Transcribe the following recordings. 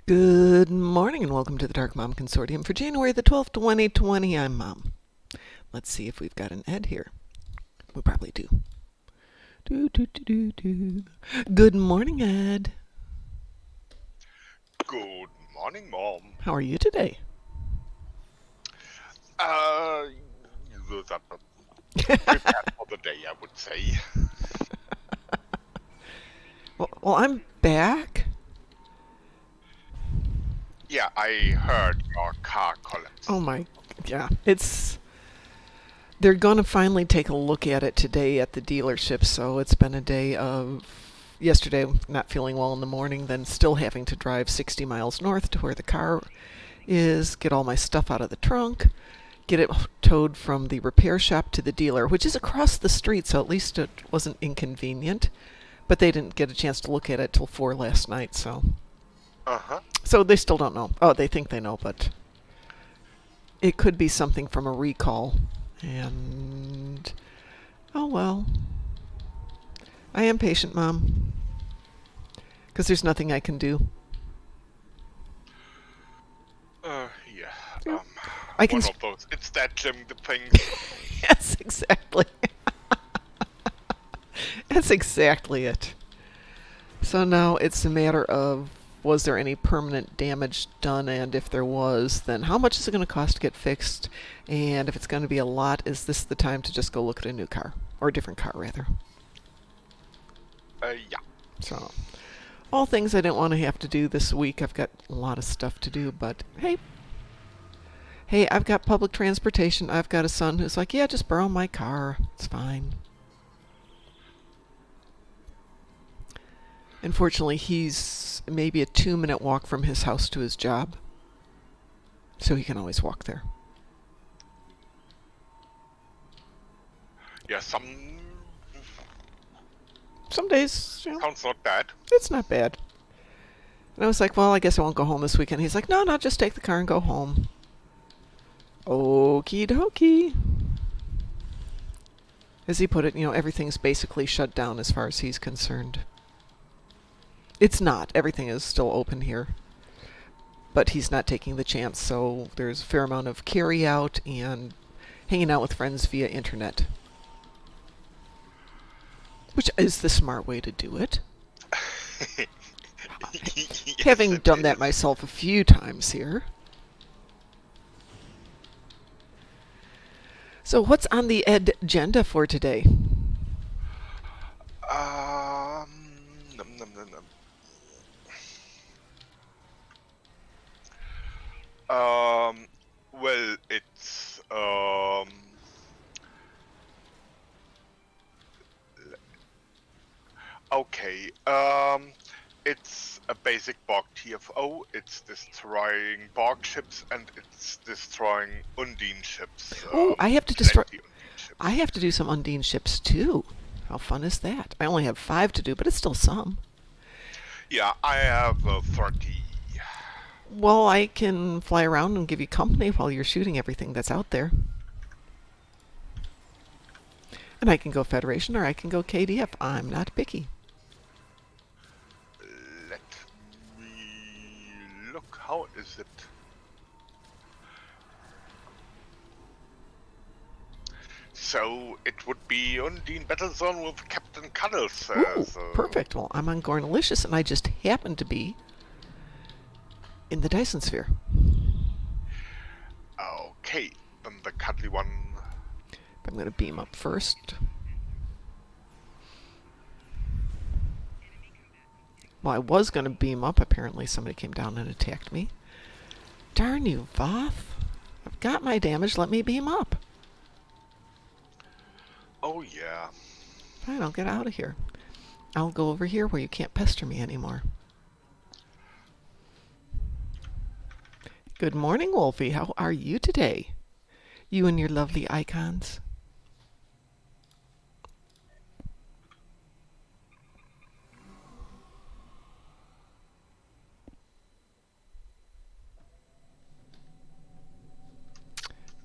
Good morning and welcome to the Darkmom Consortium for January the 12th, 2020. I'm Mom. Let's see if we've got an Ed here. We probably do. Good morning, Ed. Good morning, Mom. How are you today? Uh, prepared for the day, I would say. Well, I'm back. Yeah, I heard your car Oh collapsed. my, yeah. They're going to finally take a look at it today at the dealership, so it's been a day of yesterday not feeling well in the morning, then still having to drive 60 miles north to where the car is, get all my stuff out of the trunk, get it towed from the repair shop to the dealer, which is across the street, so at least it wasn't inconvenient. But they didn't get a chance to look at it till 4 last night, Uh-huh. so they still don't know. Oh, they think they know, but it could be something from a recall. And oh well. I am patient, Mom, because there's nothing I can do. Yeah. Yeah. I can. One of those. It's that Jim the things. Yes, exactly. That's exactly it. So now it's a matter of, was there any permanent damage done, and if there was, then how much is it going to cost to get fixed? And if it's going to be a lot, is this the time to just go look at a new car? Or a different car, rather. Yeah. So, all things I didn't want to have to do this week. I've got a lot of stuff to do, but hey, I've got public transportation. I've got a son who's like, yeah, just borrow my car. It's fine. Unfortunately, he's maybe a 2-minute walk from his house to his job, so he can always walk there. Yeah, Some days, sounds not bad. it's not bad. And I was like, well, I guess I won't go home this weekend. He's like, no, just take the car and go home. Okie dokie. As he put it, everything's basically shut down as far as he's concerned. It's not. Everything is still open here. But he's not taking the chance, so there's a fair amount of carry out and hanging out with friends via internet. Which is the smart way to do it. Yes, Having it done that is. myself a few times here. So, what's on the agenda for today? Num, num, num, num. Well, it's okay. It's a basic Borg TFO. It's destroying Borg ships and it's destroying Undine ships. Oh, I have to destroy. Plenty Undine I ships. have to do some Undine ships too. How fun is that? I only have 5 to do, but it's still some. Yeah, I have 30. Well, I can fly around and give you company while you're shooting everything that's out there. And I can go Federation or I can go KDF. I'm not picky. Let me look. How is it? So it would be Undine Battlezone with Captain Cuddles. Ooh, So perfect. Well, I'm on Gornalicious and I just happen to be in the Dyson Sphere. okay, then the cuddly one. I'm going to beam up first. Well, I was going to beam up. Apparently somebody came down and attacked me. Darn you, Voth. I've got my damage. Let me beam up. Oh yeah. Fine, I'll get out of here. I'll go over here where you can't pester me anymore. Good morning, Wolfie. How are you today? You and your lovely icons.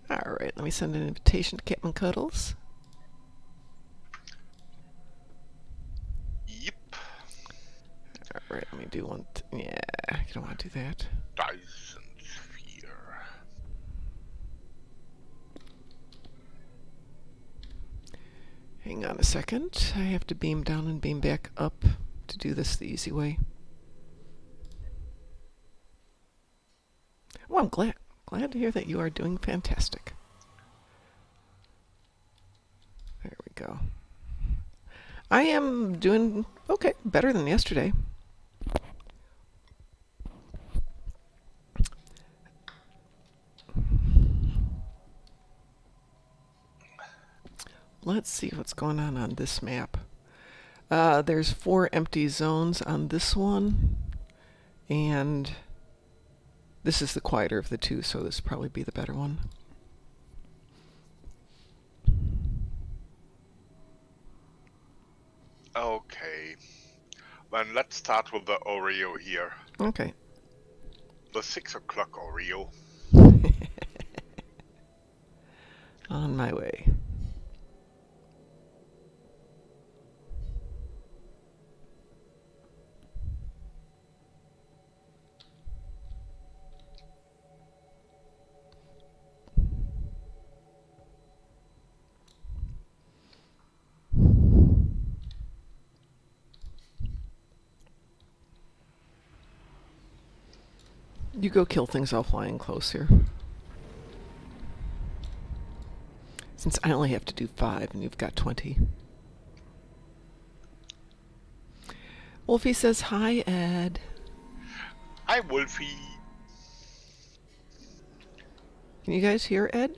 All right, let me send an invitation to Captain Cuddles. Yep. Right, let me do one. Yeah, you don't want to do that. Dyson sphere. Hang on a second. I have to beam down and beam back up to do this the easy way. Well, I'm glad to hear that you are doing fantastic. There we go. I am doing okay, better than yesterday. Let's see what's going on this map. There's 4 empty zones on this one, and this is the quieter of the two, so this will probably be the better one. Okay. Then let's start with the Oreo here. Okay. The 6 o'clock Oreo. On my way. You go kill things, I'll fly in close here. Since I only have to do 5 and you've got 20. Wolfie says, hi, Ed. Hi, Wolfie. Can you guys hear Ed?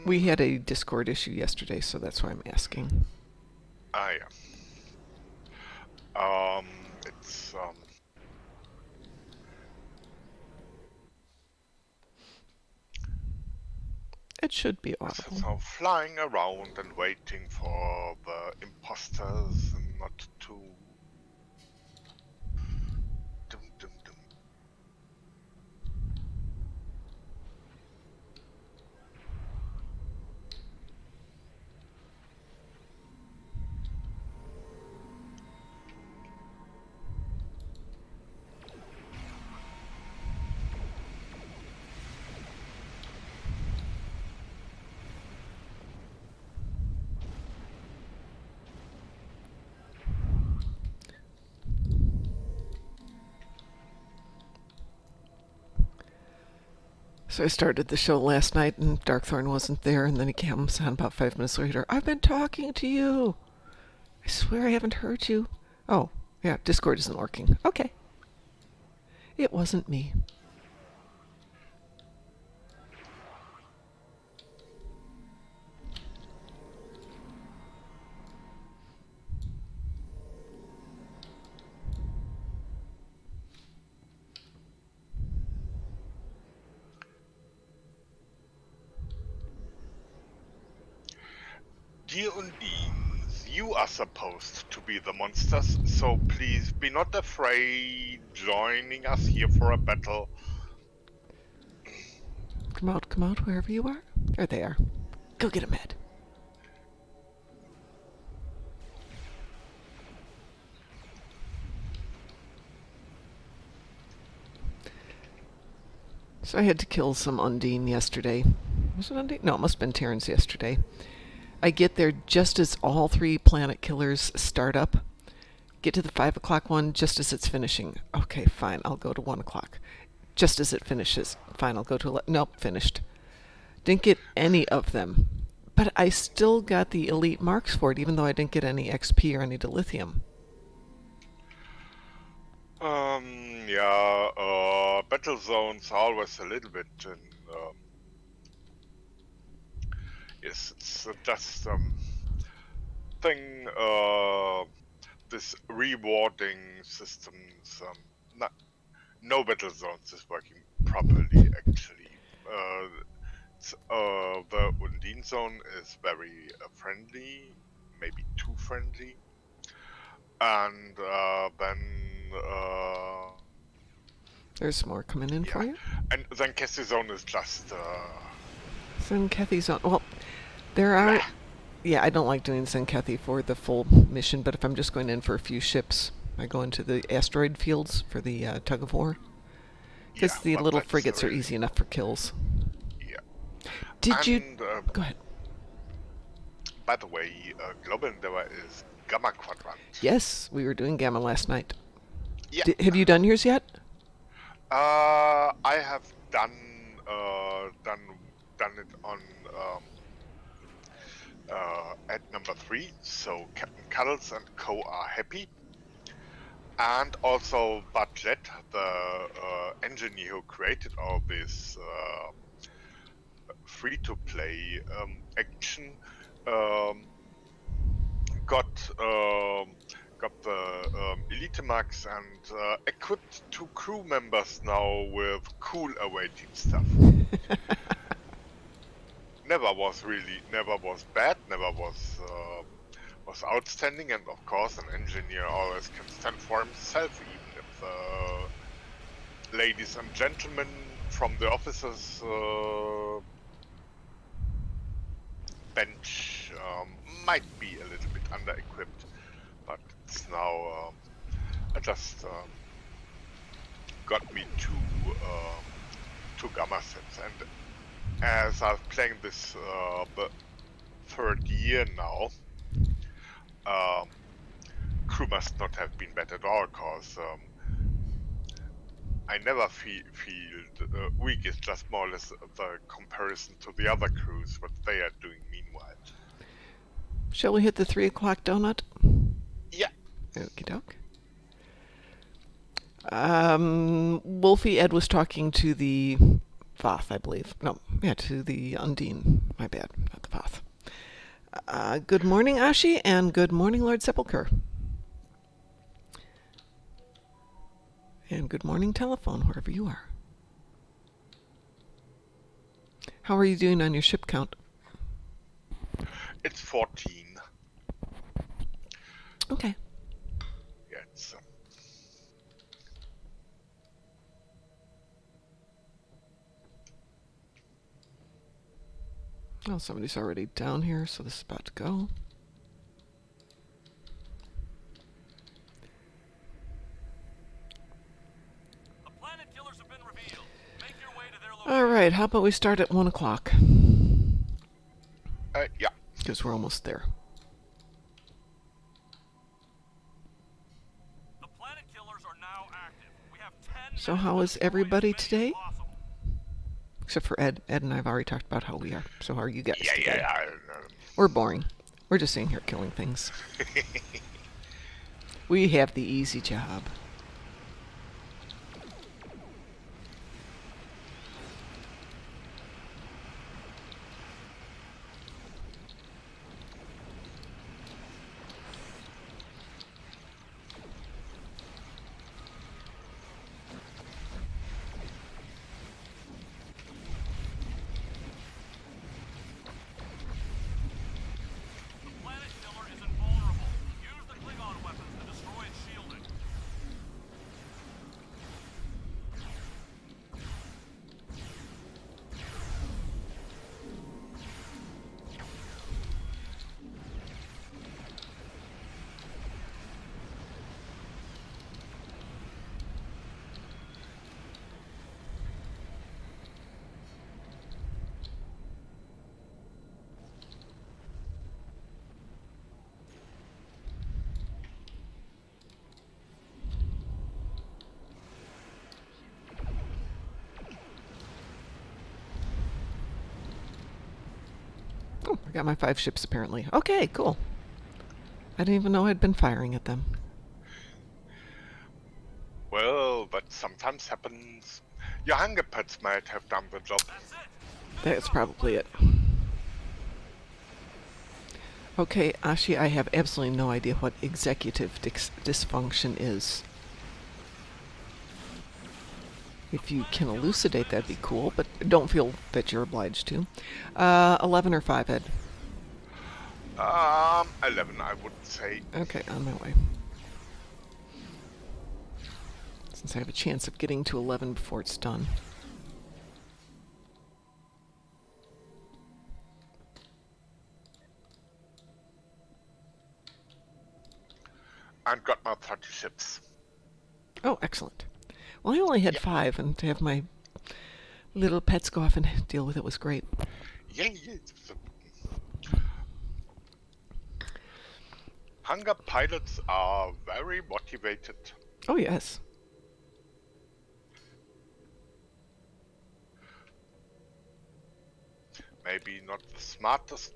We had a Discord issue yesterday, so that's why I'm asking. Yeah. It's, It should be audible. So flying around and waiting for the imposters and not to... Dum, dum, dum. So I started the show last night and Darkthorn wasn't there, and then he comes on about 5 minutes later. I've been talking to you. I swear I haven't heard you. Oh, yeah, Discord isn't working. Okay. It wasn't me. Dear Undines, you are supposed to be the monsters, so please be not afraid joining us here for a battle. Come out, wherever you are. There they are. Go get him, Ed. So I had to kill some Undine yesterday. Was it Undine? No, it must have been Terrans yesterday. I get there just as all 3 planet killers start up. Get to the 5 o'clock one just as it's finishing. Okay, fine, I'll go to 1 o'clock. Just as it finishes. Fine, I'll go to 11. Nope, finished. Didn't get any of them. But I still got the elite marks for it, even though I didn't get any XP or any dilithium. Yeah, battle zones are always a little bit, yes, it's just, thing, this rewarding systems, no battle zones is working properly, actually. The Undine zone is very friendly, maybe too friendly. And then There's more coming in for you. And then Cassie zone is just Then Kathy's on. Well, there are. Yeah, I don't like doing Zenkethy for the full mission, but if I'm just going in for a few ships, I go into the asteroid fields for the tug of war. Yeah, Because the but little that's frigates are really easy enough for kills. yeah. Did you... And Go ahead. by the way, Global Endeavor is Gamma Quadrant. Yes, we were doing Gamma last night. Yeah. Have you done yours yet? I have done it on at number 3, so Captain Cuddles and co are happy. And also Budget, the engineer who created all this free-to-play action, um, got got the Elite Max and equipped 2 crew members now with cool awaiting stuff. Never was bad, never was outstanding, and of course an engineer always can stand for himself, even if the ladies and gentlemen from the officers bench might be a little bit under-equipped, but it's now I just got me two Gamma sets, and as I'm playing this the 3rd year now, crew must not have been bad at all, cause I never feel weak. It's just more or less the comparison to the other crews, what they are doing meanwhile. Shall we hit the 3 o'clock donut? Yeah. Okie doke. Wolfie Ed was talking to the Voth, I believe. No, yeah, to the Undine. My bad, not the Voth. Good morning, Ashi, and good morning, Lord Sepulchre. And good morning, telephone, wherever you are. How are you doing on your ship count? It's 14. Okay. Yeah, it's Oh, somebody's already down here, so this is about to go. The planet killers have been revealed. Make your way to their location. All right, how about we start at 1 o'clock? yeah. Because we're almost there. The planet killers are now active. We have 10 So minutes how to is destroy everybody as many as today? possible. Except for Ed. Ed and I have already talked about how we are. So how are you guys today? Yeah. We're boring. We're just sitting here killing things. We have the easy job. The planet killer is invulnerable. Use the Klingon weapons to destroy its shielding. Oh, I got my 5 ships apparently. Okay, cool. I didn't even know I'd been firing at them. Well, that sometimes happens. Your hunger pets might have done the job. That's it. That's probably it. Okay, Ashi, I have absolutely no idea what executive dysfunction is. If you can elucidate, that'd be cool, but don't feel that you're obliged to. 11 or 5, Ed? 11, I would say. Okay, on my way. Since I have a chance of getting to 11 before it's done. And got my 30 ships. Oh, excellent. Well, I only had Yeah. 5, and to have my little pets go off and deal with it was great. Yeah. Hunger pilots are very motivated. Oh, yes. Maybe not the smartest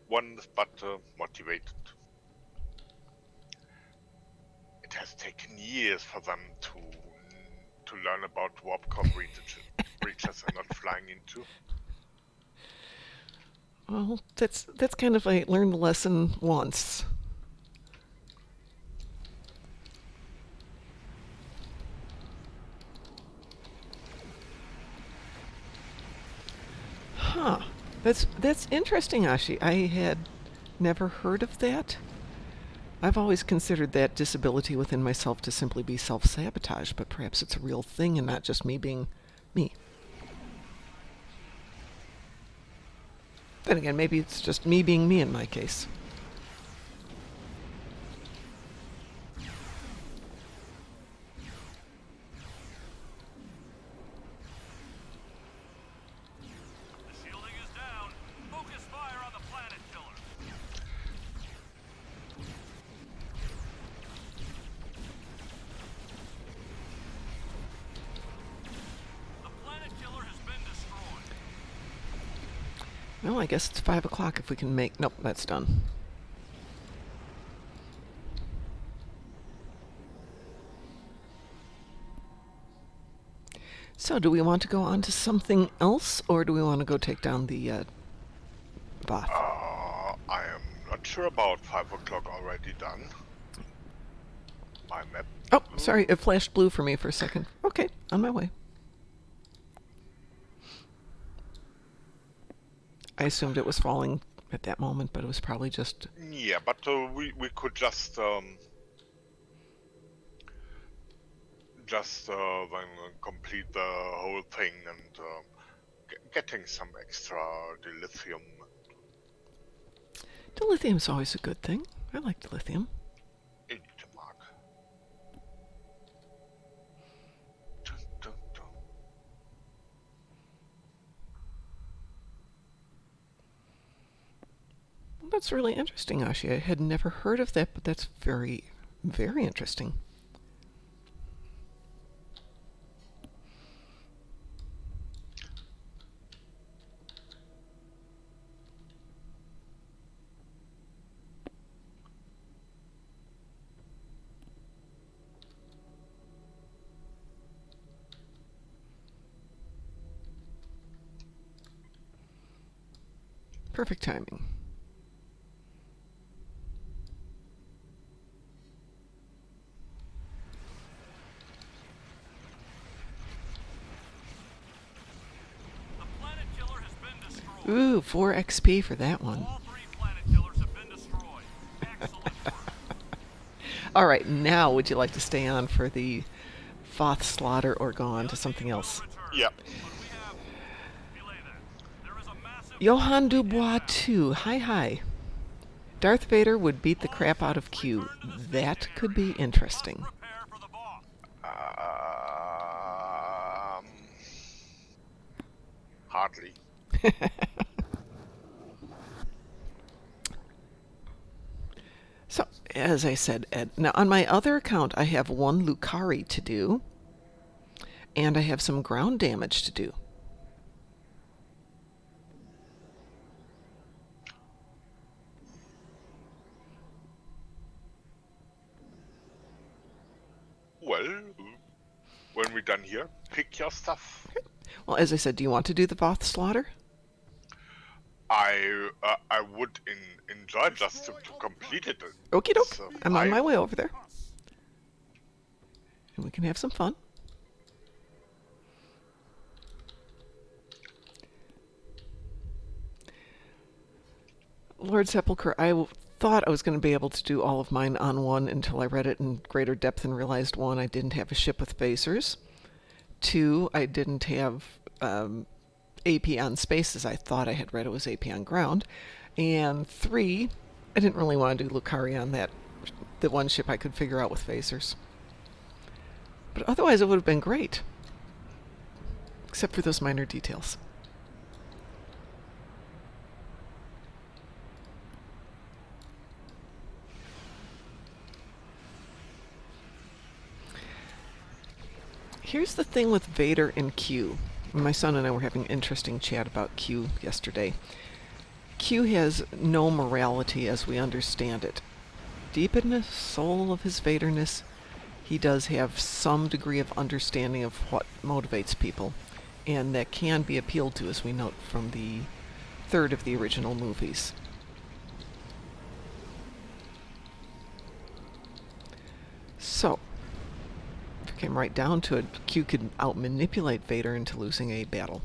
ones, but motivated. It has taken years for them to learn about warp core breaches and not flying into. Well, that's kind of like learn the lesson once. Huh. That's interesting, Ashi. I had never heard of that. I've always considered that disability within myself to simply be self-sabotage, but perhaps it's a real thing and not just me being me. Then again, maybe it's just me being me in my case. The shielding is down. Focus fire on the planet killer. The planet killer has been destroyed. Well, I guess it's 5 o'clock if we can make... Nope, that's done. So, do we want to go on to something else, or do we want to go take down the Voth? I am not sure about 5 o'clock already done. My map. Oh, sorry, it flashed blue for me for a second. Okay, on my way. I assumed it was falling at that moment, but it was probably just... Yeah, but we could just then complete the whole thing and getting some extra dilithium. Dilithium's always a good thing. I like dilithium. In the mark. Dun, dun, dun. Well, that's really interesting, Ashi. I had never heard of that, but that's very, very interesting. Perfect timing. The planet killer has been destroyed. Ooh, 4 XP for that one. All 3 planet killers have been destroyed. Excellent work. All right, now would you like to stay on for the Voth slaughter or go on to something else? Yeah. But we have... Delay that. There is a massive... Johann Dubois 2. Hi. Darth Vader would beat the crap out of Q. That could be interesting. Prepare for the boss. Hardly. So, as I said, Ed, now on my other account, I have 1 Lucari to do, and I have some ground damage to do. Well, when we're done here, pick your stuff. Well, as I said, do you want to do the Voth slaughter? I would enjoy just to complete it. Okie doke. So I'm on my way over there. And we can have some fun. Lord Sepulchre, thought I was going to be able to do all of mine on 1 until I read it in greater depth and realized 1, I didn't have a ship with phasers. 2, I didn't have AP on space as I thought I had read it was AP on ground. And 3, I didn't really want to do Lucari on the one ship I could figure out with phasers. But otherwise it would have been great. Except for those minor details. Here's the thing with Vader and Q. My son and I were having an interesting chat about Q yesterday. Q has no morality as we understand it. Deep in the soul of his Vaderness, he does have some degree of understanding of what motivates people, and that can be appealed to, as we note from the third of the original movies. So, if it came right down to it, Q could out-manipulate Vader into losing a battle.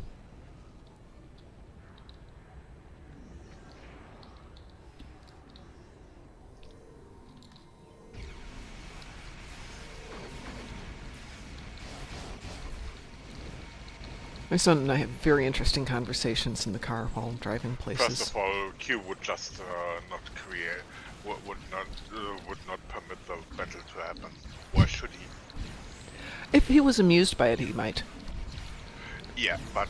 My son and I have very interesting conversations in the car while driving places. First of all, Q would just not create, would not permit the battle to happen. Why should he? If he was amused by it, he might. Yeah, but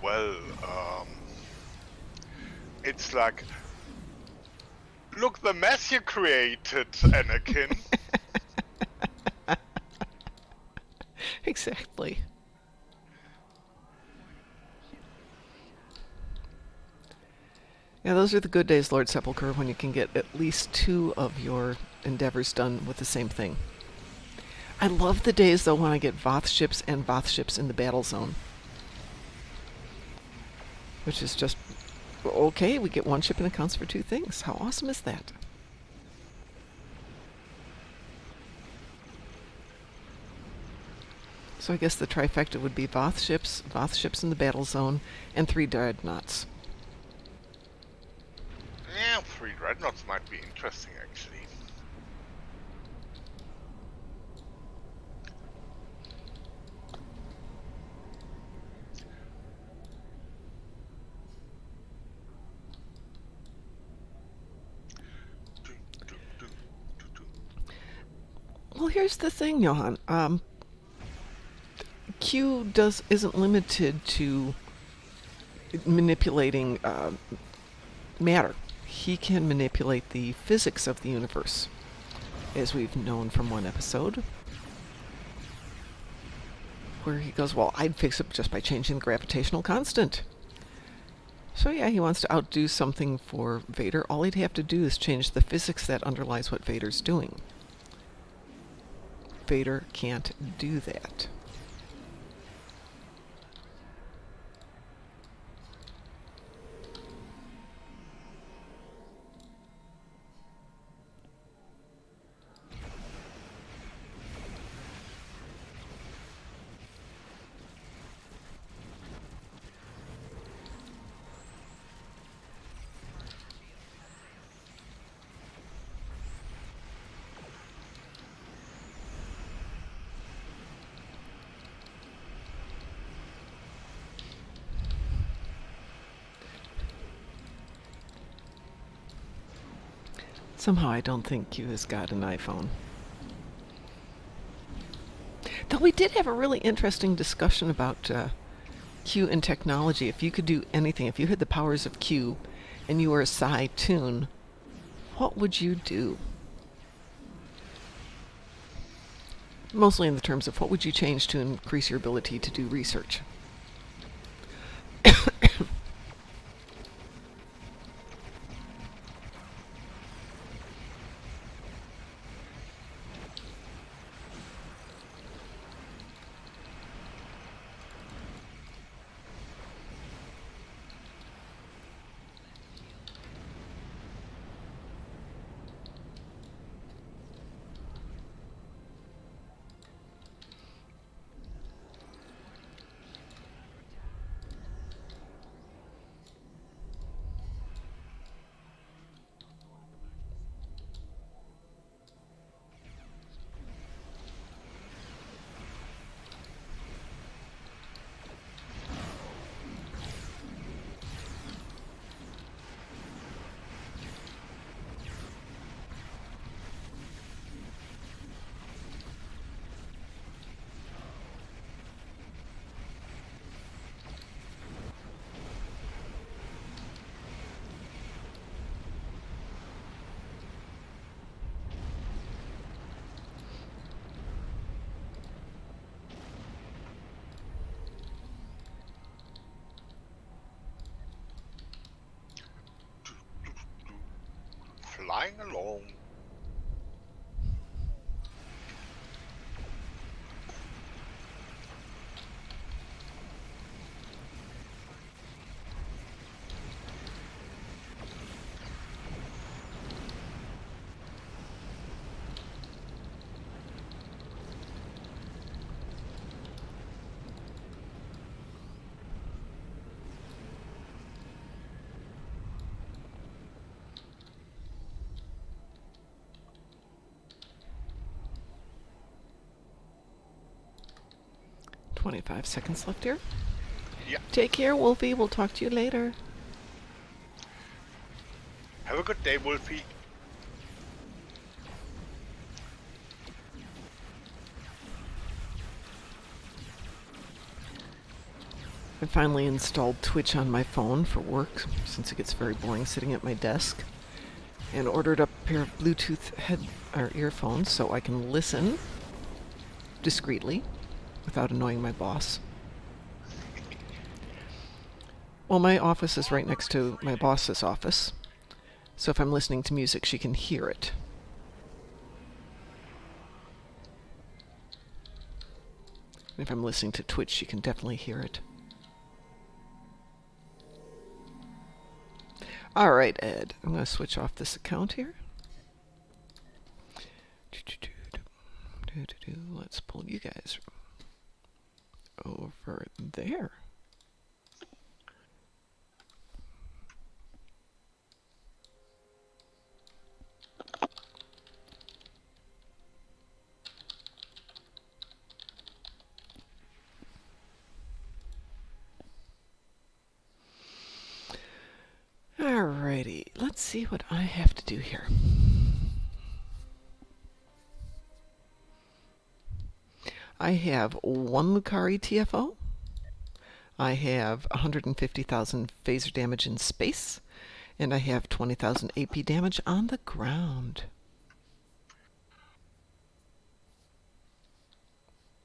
well, it's like, look the mess you created, Anakin. Exactly. Yeah, those are the good days, Lord Sepulchre, when you can get at least 2 of your endeavors done with the same thing. I love the days, though, when I get Voth ships and Voth ships in the battle zone. Which is just, okay, we get 1 ship and it counts for 2 things. How awesome is that? So I guess the trifecta would be Voth ships in the battle zone, and 3 dreadnoughts. Yeah, 3 dreadnoughts might be interesting, actually. Well, here's the thing, Johan. Q isn't limited to manipulating matter. He can manipulate the physics of the universe, as we've known from one episode, where he goes, well, I'd fix it just by changing the gravitational constant. So yeah, he wants to outdo something for Vader. All he'd have to do is change the physics that underlies what Vader's doing. Vader can't do that. Somehow I don't think Q has got an iPhone. Though we did have a really interesting discussion about Q and technology. If you could do anything, if you had the powers of Q and you were a Psi Toon, what would you do? Mostly in the terms of what would you change to increase your ability to do research? flying along. "25 seconds left here. Yeah. Take care, Wolfie. We'll talk to you later." Have a good day, Wolfie. I finally installed Twitch on my phone for work, since it gets very boring sitting at my desk, and ordered up a pair of Bluetooth earphones so I can listen discreetly without annoying my boss. Well, my office is right next to my boss's office, so if I'm listening to music, she can hear it. And if I'm listening to Twitch, she can definitely hear it. All right, Ed, I'm going to switch off this account here. Let's pull you guys over there. Alrighty, let's see what I have to do here. I have 1 Lucari TFO. I have 150,000 phaser damage in space. And I have 20,000 AP damage on the ground.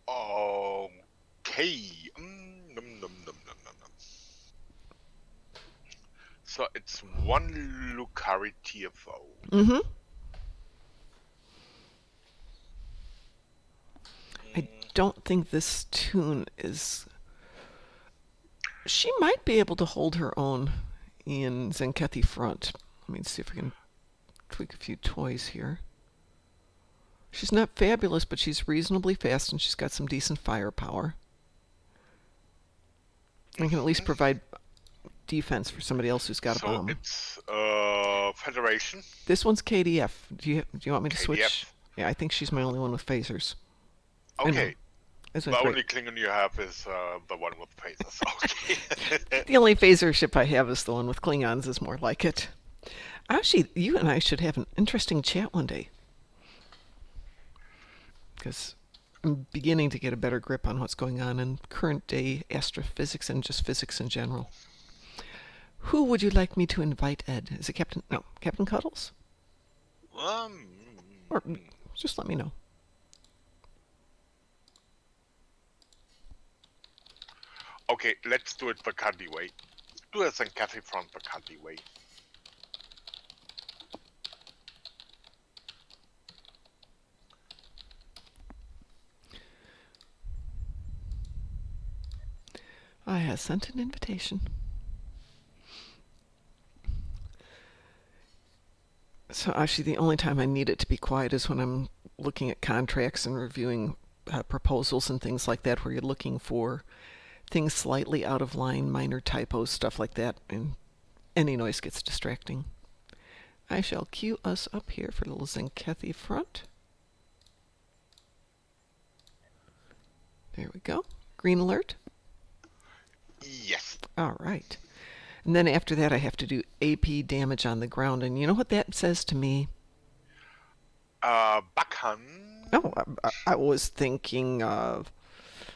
Okay. So it's 1 Lucari TFO. Mm-hmm. I don't think this tune is... She might be able to hold her own in Zenkethi front. Let me see if I can tweak a few toys here. She's not fabulous, but she's reasonably fast and she's got some decent firepower. I can at least provide defense for somebody else who's got a bomb. So it's Federation. This one's KDF. Do you want me to KDF. switch? Yeah, I think she's my only one with phasers. Okay. This The one's only great. Klingon you have is the one with phasers. Okay. The only phaser ship I have is the one with Klingons, is more like it. Actually, you and I should have an interesting chat one day. Because I'm beginning to get a better grip on what's going on in current day astrophysics and just physics in general. Who would you like me to invite, Ed? Is it Captain Cuddles? Or just let me know. Okay, let's do it the Kandi way. Do it Zenkethi front the Kandi way. I have sent an invitation. So actually the only time I need it to be quiet is when I'm looking at contracts and reviewing proposals and things like that, where you're looking for things slightly out of line, minor typos, stuff like that, and any noise gets distracting. I shall queue us up here for a little Zenkethi front. There we go. Green alert. Yes. All right. And then after that, I have to do AP damage on the ground. And you know what that says to me? Bakhan. Oh, I was thinking of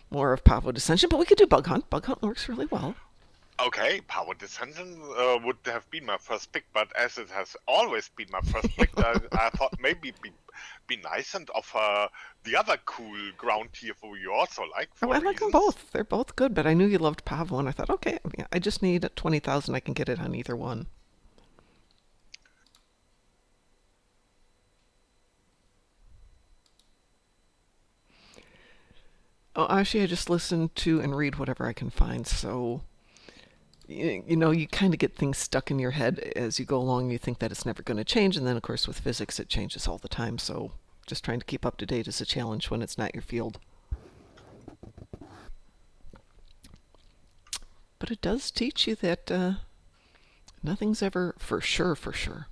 more of Pavo Dissension, but we could do Bug Hunt. Bug Hunt works really well. Okay, Power Dissension would have been my first pick, but as it has always been my first pick, I thought maybe it'd be nice and offer the other cool ground TFO you also like. Oh, I like them both. They're both good, but I knew you loved Pavo, and I thought, okay, I just need 20,000. I can get it on either one. Oh, actually, I just listen to and read whatever I can find. So, you kind of get things stuck in your head as you go along. You think that it's never going to change. And then, of course, with physics, it changes all the time. So, just trying to keep up to date is a challenge when it's not your field. But it does teach you that nothing's ever for sure, for sure.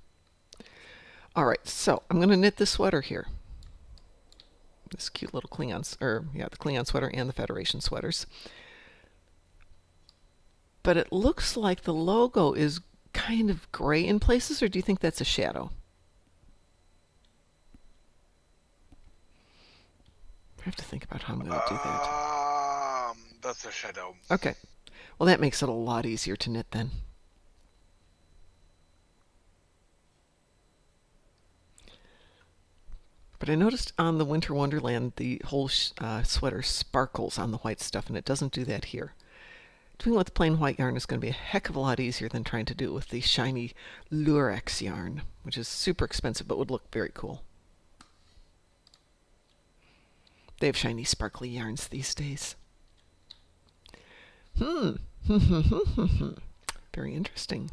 All right, so I'm going to knit this sweater here. This cute little Klingon, the Klingon sweater and the Federation sweaters. But it looks like the logo is kind of gray in places, or do you think that's a shadow? I have to think about how I'm going to do that. That's a shadow. Okay. Well, that makes it a lot easier to knit then. But I noticed on the Winter Wonderland the whole sweater sparkles on the white stuff, and it doesn't do that here. Doing it with plain white yarn is going to be a heck of a lot easier than trying to do it with the shiny Lurex yarn, which is super expensive but would look very cool. They have shiny, sparkly yarns these days. Very interesting.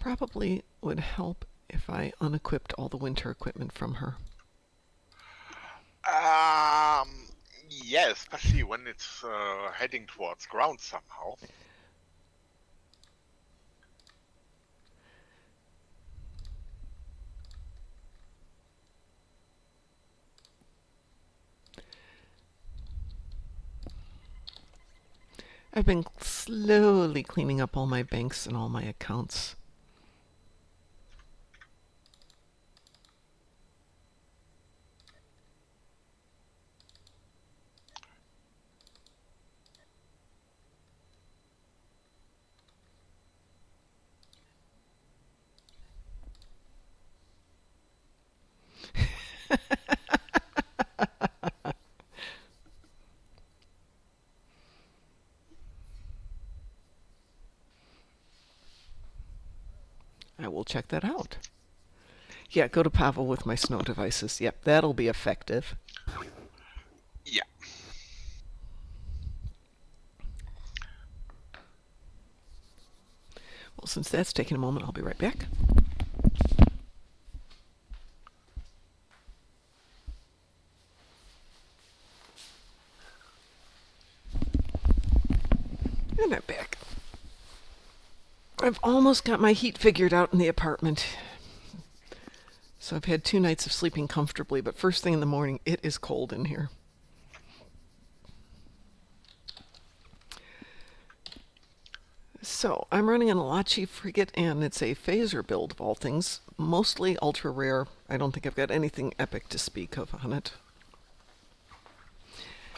Probably would help if I unequipped all the winter equipment from her. Yeah, especially when it's heading towards ground somehow. I've been slowly cleaning up all my banks and all my accounts. I will check that out. Yeah, go to Pavel with my snow devices. Yep, that'll be effective. Yeah. Well, since that's taking a moment, I'll be right back. And I'm back. I've almost got my heat figured out in the apartment. So I've had 2 nights of sleeping comfortably, but first thing in the morning, it is cold in here. So I'm running an Alachi frigate, and it's a phaser build of all things, mostly ultra rare. I don't think I've got anything epic to speak of on it.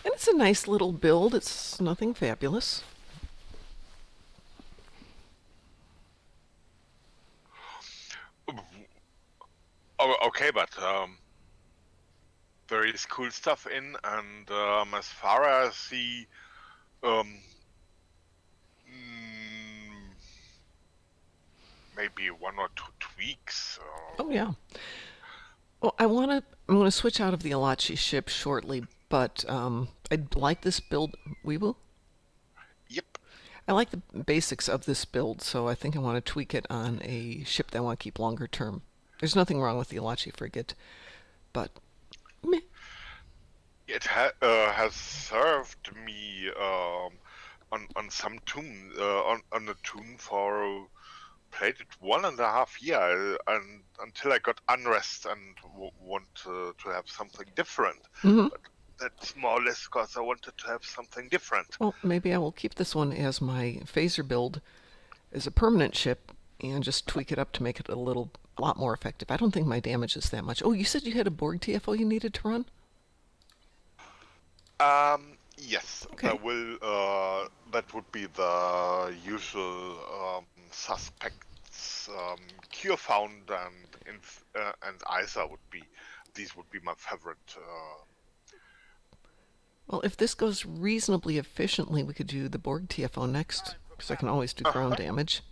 And it's a nice little build. It's nothing fabulous. Oh, okay, but there is cool stuff in, and as far as the maybe 1 or 2 tweaks. Oh yeah. Well, I'm gonna switch out of the Alachi ship shortly, but I'd like this build. Weeble? Yep. I like the basics of this build, so I think I want to tweak it on a ship that I want to keep longer term. There's nothing wrong with the Alachi frigate, but meh. It has served me on some tune on a tune for played it 1.5 years and until I got unrest and want to have something different. Mm-hmm. But that's more or less because I wanted to have something different. Well, maybe I will keep this one as my phaser build as a permanent ship and just tweak it up to make it a lot more effective. I don't think my damage is that much. Oh, you said you had a Borg TFO you needed to run? Yes, Okay. that would be the usual suspects. Cure Found and Isa would be. These would be my favorite. Well, if this goes reasonably efficiently, we could do the Borg TFO next, because I can always do ground damage.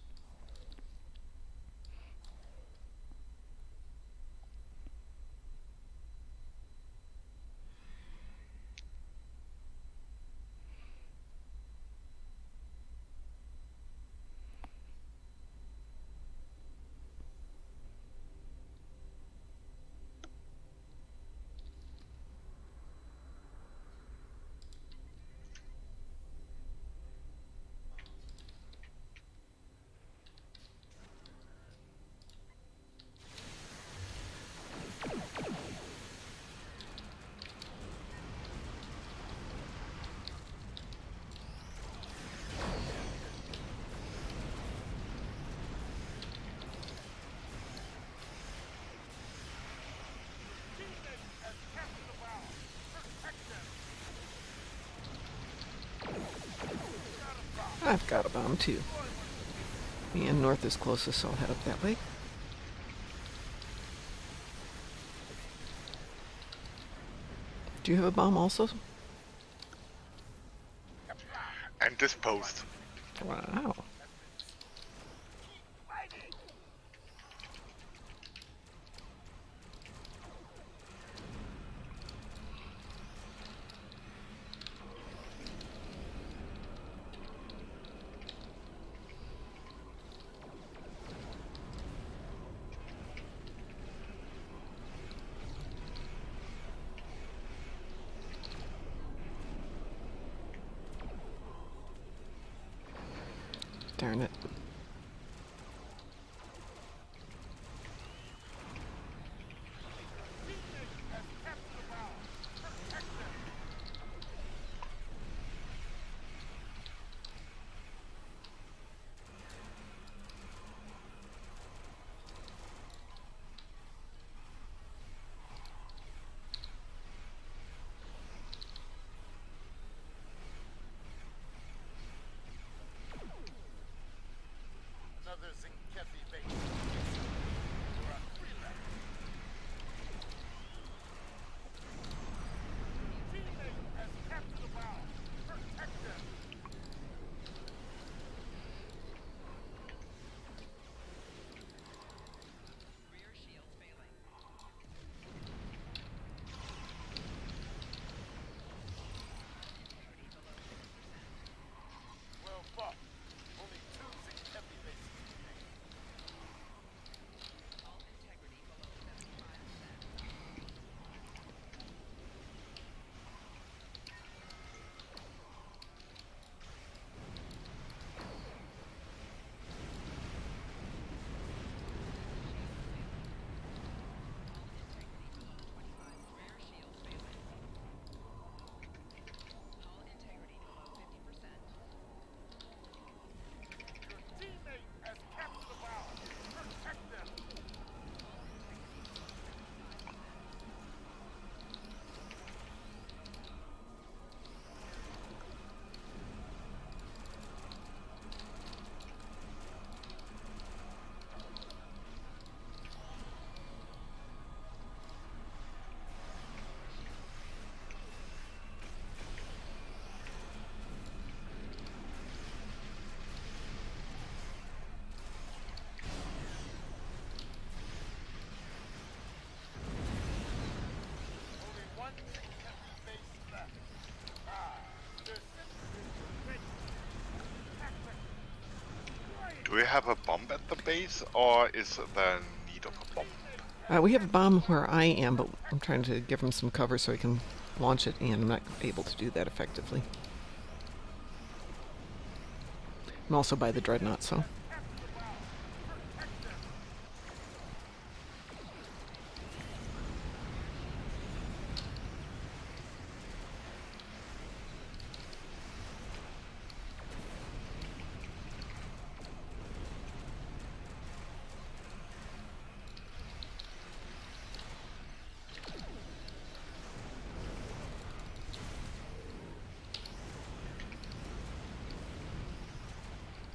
I've got a bomb too. And north is closest, so I'll head up that way. Do you have a bomb also? And disposed. Wow. Darn it. Another Zinkethi base. You're a freelance. Teammate has captured the bow. Protect them. Rear shield failing. Integrity below 50%. Well fought. Only 2 Zinkethi bases remain. Hull integrity below 75%. Hull integrity below 25. Rear shield failing. Hull integrity below 50%. Your teammate has captured the bow. Protect them. Hull integrity below 75%. Only 1 Zinkethi base left. Ah, their sentry is ready. Attack them. Quiet. Do we have a bomb at the base, or is there need of a bomb? We have a bomb where I am, but I'm trying to give him some cover so he can launch it, and I'm not able to do that effectively. I'm also by the dreadnought, so. Capture the bow. Protect them.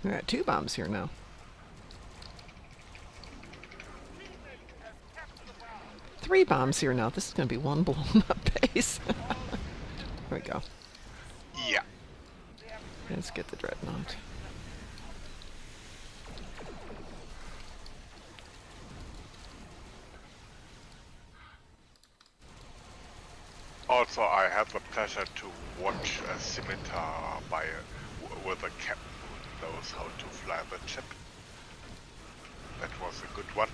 We got 2 bombs here now. Teammate has captured the bomb. 3 bombs here now. This is going to be one blown up base. There we go. Yeah. Let's get the dreadnought. Also, I had the pleasure to watch a scimitar by with a captain who knows how to fly the ship. That was a good one.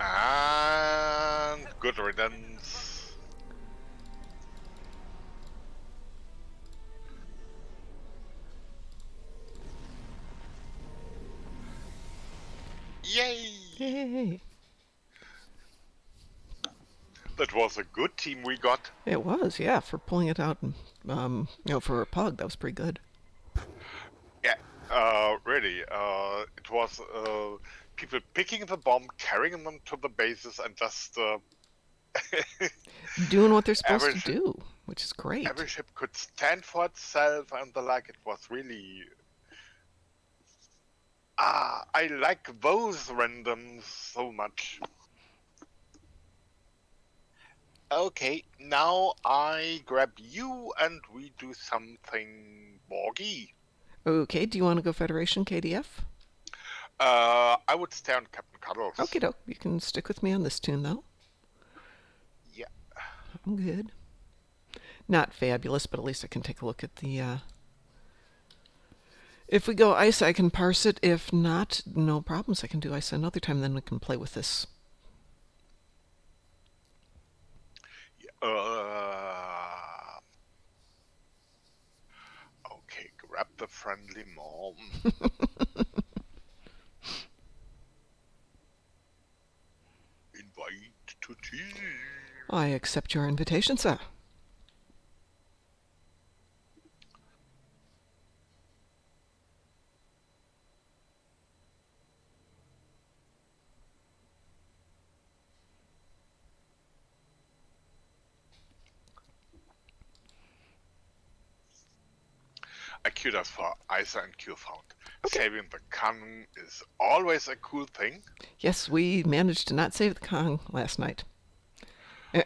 And good riddance. Yay! Yay! That was a good team we got. It was, yeah, for pulling it out. And, for a pug, that was pretty good. Yeah, really. It was people picking the bomb, carrying them to the bases, and just Doing what they're supposed Every to do, which is great. every ship could stand for itself and the like. It was really. I like those randoms so much. Okay, now I grab you and we do something boggy. Okay, do you want to go Federation KDF? I would stay on Captain Cuddles. Okay, doke. You can stick with me on this tune, though. Yeah. I'm good. Not fabulous, but at least I can take a look at the. If we go ice, I can parse it. If not, no problems. I can do ice another time, then we can play with this. Okay, grab the friendly mom. Invite to tea. I accept your invitation, sir. I queued us for ISA and Q found. Saving the cannon is always a cool thing. Yes, we managed to not save the Kong last night.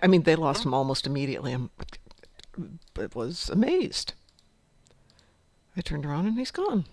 I mean, they lost him almost immediately. I was amazed. I turned around and he's gone.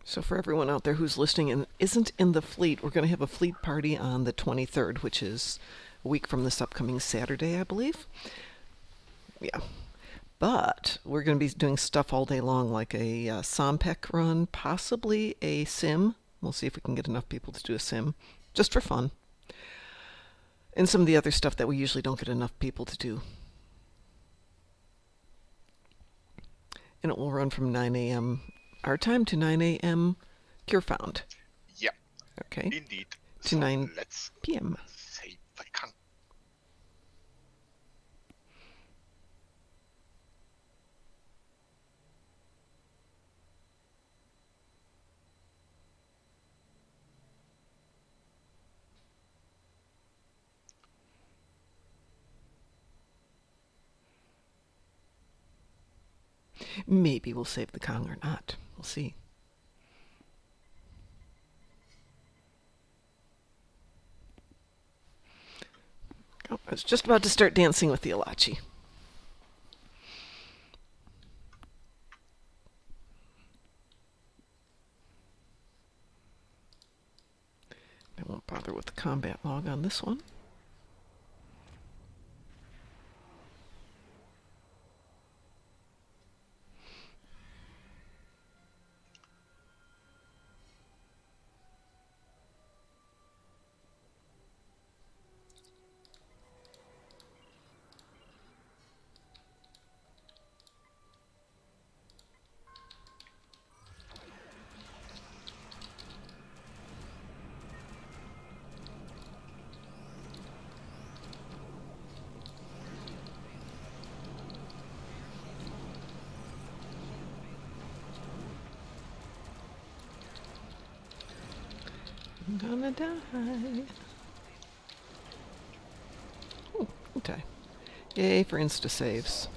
So for everyone out there who's listening and isn't in the fleet, we're going to have a fleet party on the 23rd, which is a week from this upcoming Saturday, I believe. Yeah. But we're going to be doing stuff all day long, like a Sompec run, possibly a sim. We'll see if we can get enough people to do a sim, just for fun. And some of the other stuff that we usually don't get enough people to do. And it will run from 9 a.m. our time to 9 a.m. Cure Found. Yeah, Okay. indeed. To 9 let's p.m. save the cannon. Maybe we'll save the Kong or not. We'll see. Oh, I was just about to start dancing with the Alachi. I won't bother with the combat log on this one. I'm gonna die. Oh, okay. Yay for insta-saves.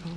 Go.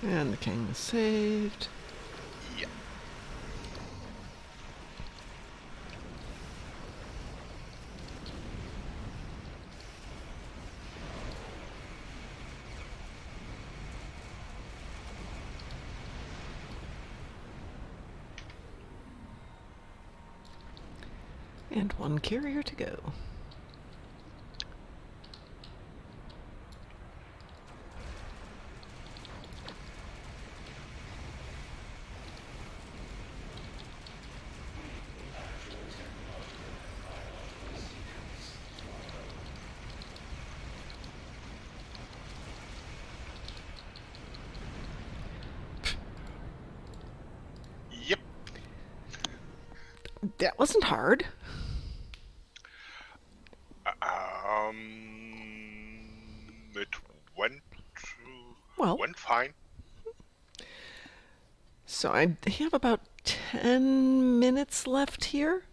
And the king is saved. Yeah. And one carrier to go. Yep. That wasn't hard. It went Well, went fine. so I have about 10 minutes left here.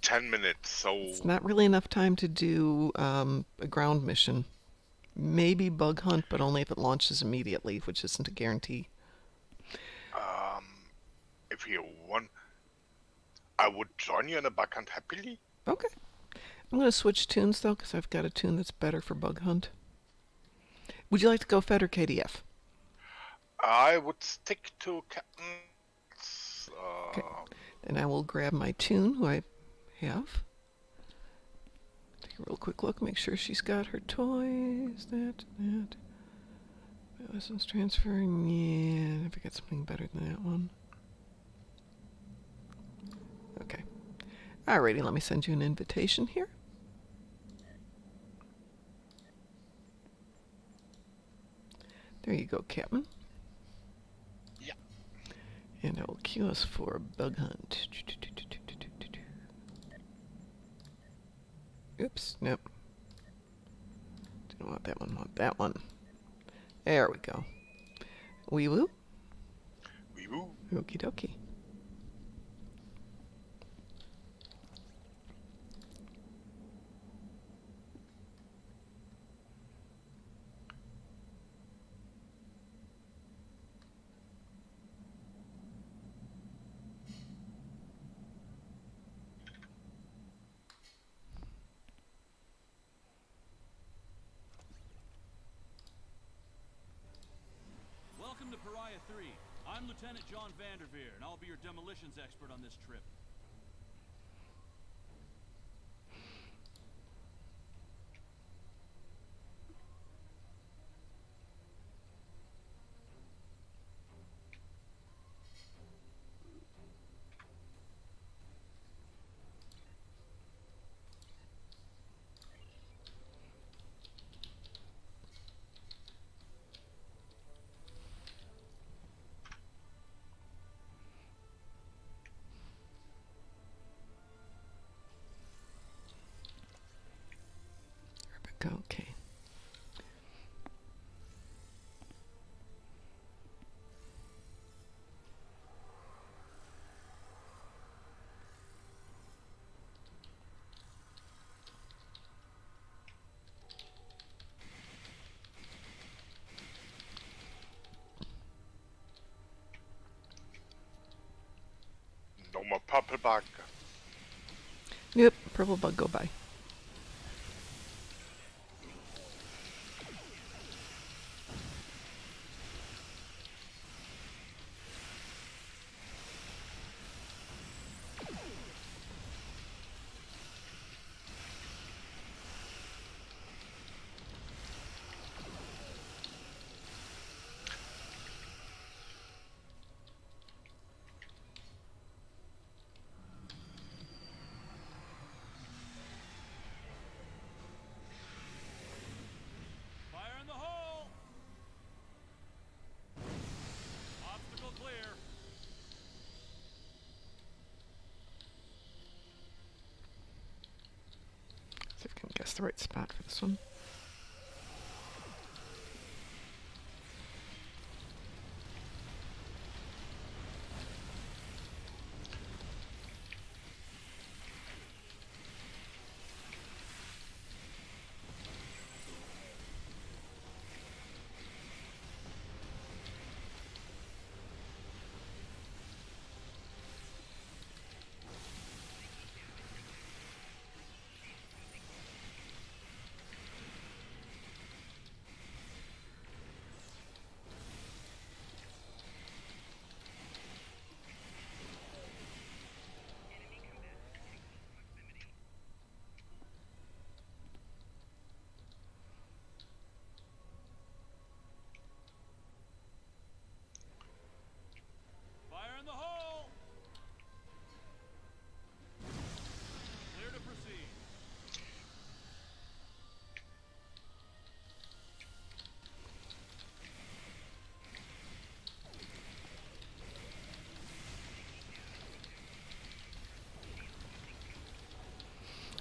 10 minutes. So It's not really enough time to do a ground mission. Maybe bug hunt, but only if it launches immediately, which isn't a guarantee. if you want, I would join you in a bug hunt happily. Okay. I'm going to switch tunes, though, because I've got a tune that's better for bug hunt. Would you like to go Fed or KDF? I would stick to Captain. Okay. Then I will grab my tune, who I have. Take a real quick look, make sure she's got her toys, that. Lessons transferring, yeah, if I got something better than that one. Okay. Alrighty, let me send you an invitation here. There you go, Captain. Yeah. And I will cue us for a bug hunt. Oops, nope. Didn't want that one, want that one. There we go. Wee woo. Wee woo. Okie dokie. Welcome to Pariah 3. I'm Lieutenant John Vanderveer, and I'll be your demolitions expert on this trip. Okay. No more purple bug. Yep, purple bug go by. Fire in the hole! Obstacle clear. See if I can guess the right spot for this one. Fire in the hole! Clear to proceed.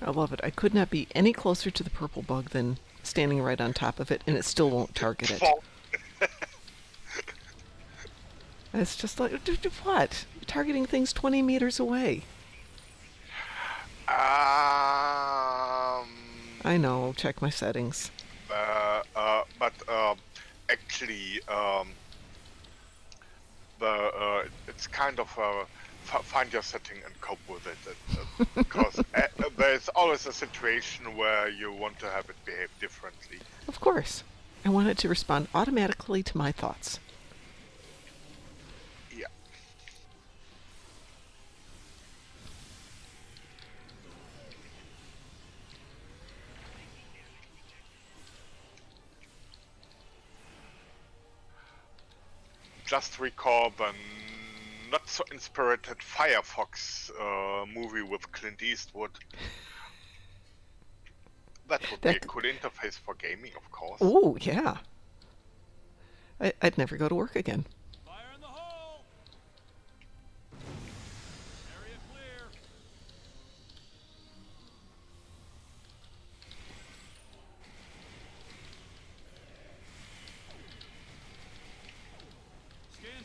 I love it. I could not be any closer to the purple bug than standing right on top of it, and it still won't target it. Fall. It's just like, what? You're targeting things 20 meters away. I know, check my settings. But actually, it's kind of find your setting and cope with it, because there's always a situation where you want to have it behave differently. Of course. I want it to respond automatically to my thoughts. Yeah. Just recall the not so inspirited Firefox movie with Clint Eastwood. That would be a That- cool interface for gaming, of course. Oh, yeah. I'd never go to work again. Fire in the hole! Area clear.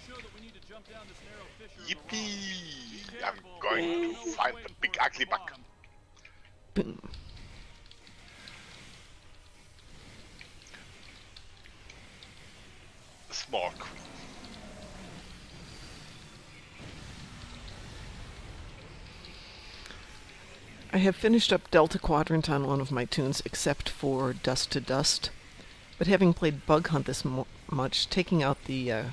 show that we need to jump down this narrow fissure in the rock. Yippee! Be I'm careful. going You to don't know what's find the waiting big for us at ugly the bug. bottom. Boom. Small queen. I have finished up Delta Quadrant on one of my tunes, except for Dust to Dust. But having played Bug Hunt this much, taking out the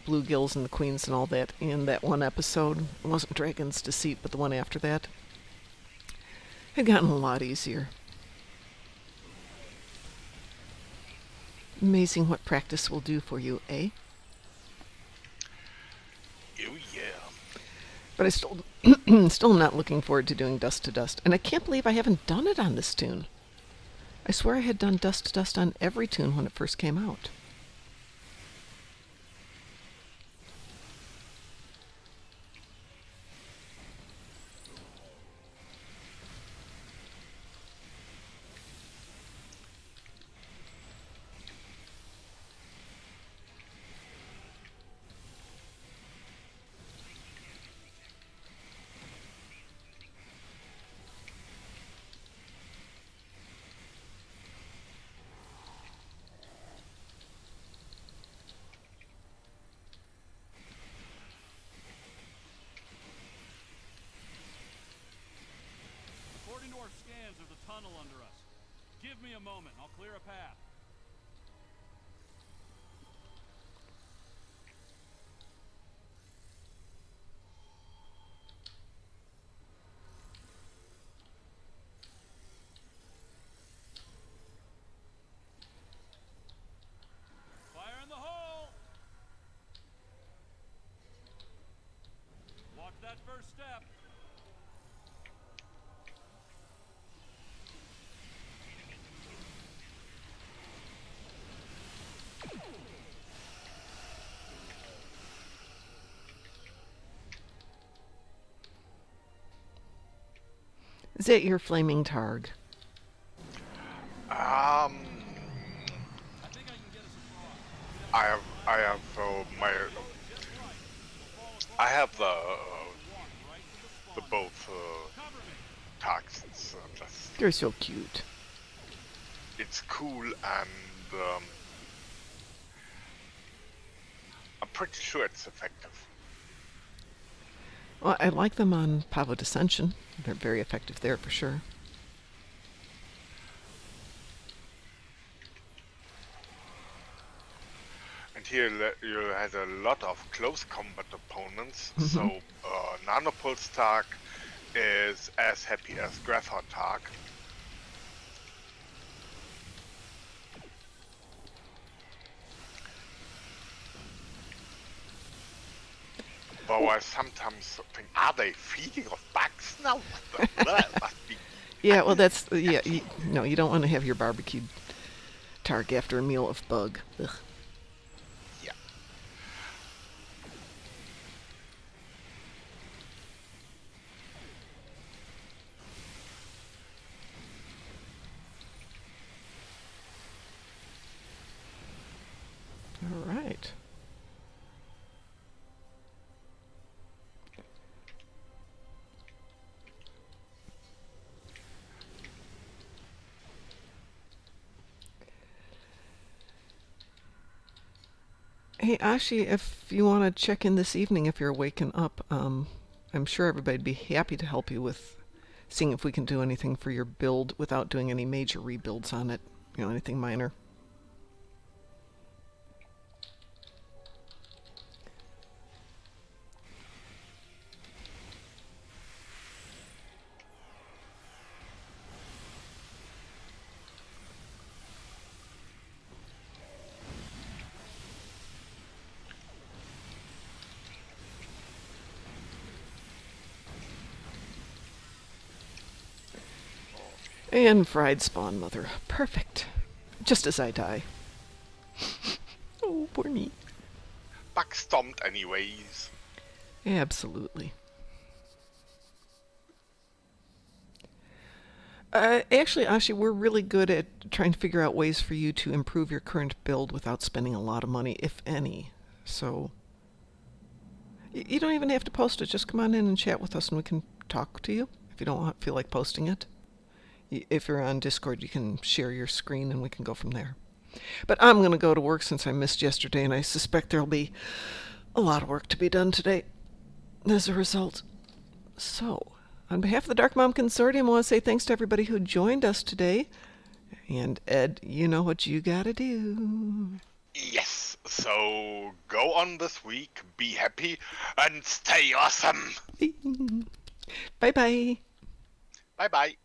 bluegills and the queens and all that in that one episode, it wasn't Dragon's Deceit, but the one after that, had gotten a lot easier. Amazing what practice will do for you, eh? Oh yeah. But I still, still not looking forward to doing Dust to Dust. And I can't believe I haven't done it on this tune. I swear I had done Dust to Dust on every tune when it first came out. According to our scans, there's a tunnel under us. Give me a moment. I'll clear a path. Fire in the hole! Watch that first step. Is that your flaming targ? I think I can get us across. I have my, Just right. We'll fall I across have the walk right to the spawn. both Cover me. tags. It's just, They're so cute. it's cool and I'm pretty sure it's effective. Well, I like them on Pavo Dissension. They're very effective there for sure. And here you had a lot of close combat opponents, so Nanopulse Tag is as happy as Graphon Tag. But I sometimes think, are they feeding off bugs now? What the that must be. Yeah, well, that's yeah. No, you don't want to have your barbecued targ after a meal of bug. Ugh. Yeah. All right. Hey, Ashi, if you want to check in this evening if you're waking up, I'm sure everybody'd be happy to help you with seeing if we can do anything for your build without doing any major rebuilds on it. You know, anything minor. And fried spawn mother. Perfect. Just as I die. Oh, poor me. Bug stomped anyways. Absolutely. Actually, Ashi, we're really good at trying to figure out ways for you to improve your current build without spending a lot of money, if any. So you don't even have to post it. Just come on in and chat with us and we can talk to you if you don't feel like posting it. If you're on Discord, you can share your screen and we can go from there. But I'm going to go to work since I missed yesterday, and I suspect there'll be a lot of work to be done today as a result. So, on behalf of the Darkmom Consortium, I want to say thanks to everybody who joined us today. And Ed, you know what you gotta do. Yes, so go on this week, be happy, and stay awesome! Bye bye. Bye bye.